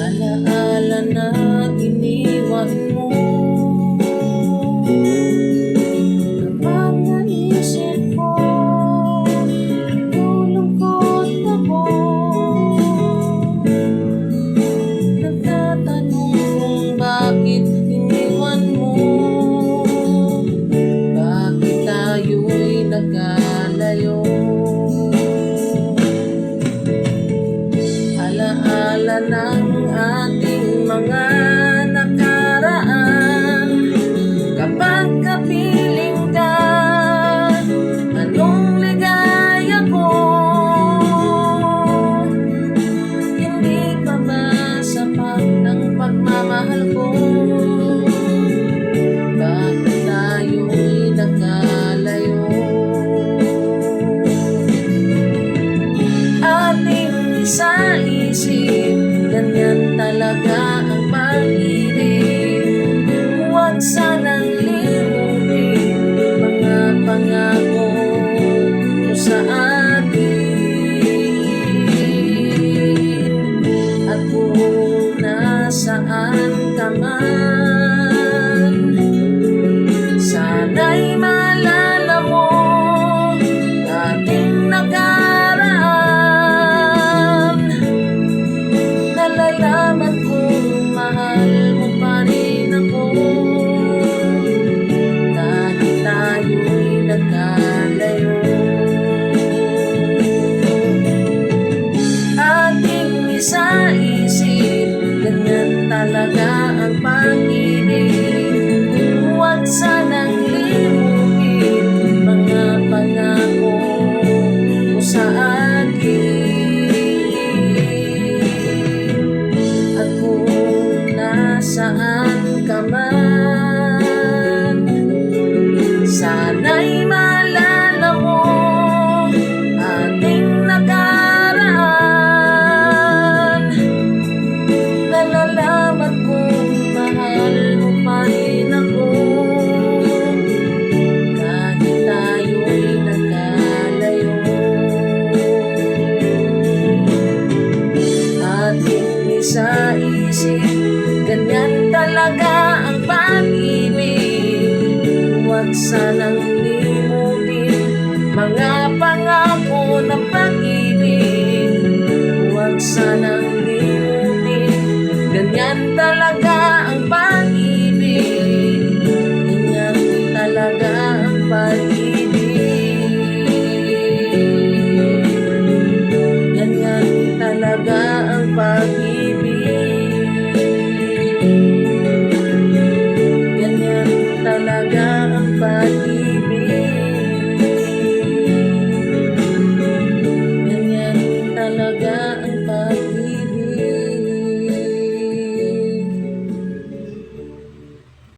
Alaala na iniwan mo, kapag naisip ko, nalulungkot ako. Nagtatanong kung bakit iniwan mo, bakit tayo'y nagkalayo. Alaala ng ating mga nakaraan, kapag kapiling ka, anong ligaya ko. Hindi pa ba sapat ang pagmamahal ko? Bakit tayo'y nagkalayo? Ating isa-isip, ganyan talaga ang pag-ibig. Huwag sanang limutin mga pangako mo sa atin. At kung nasaan ka man, sana'y maalala mo ating nakaraan. Nalalaman kong mahal mo pa rin ako, kahit tayo'y nagkalayo. Ating isa-isip, ganyan talaga ang pag-ibig. Huwag sanang limutin mga pangako mo sa akin. At kung nasaan ka man, sana'y maalala mo ating nakaraan. Nalalaman kong mahal mo pa rin ako, kahit tayo'y nagkalayo. Ating isa-isip, ganyan talaga ang pag-ibig. Huwag sanang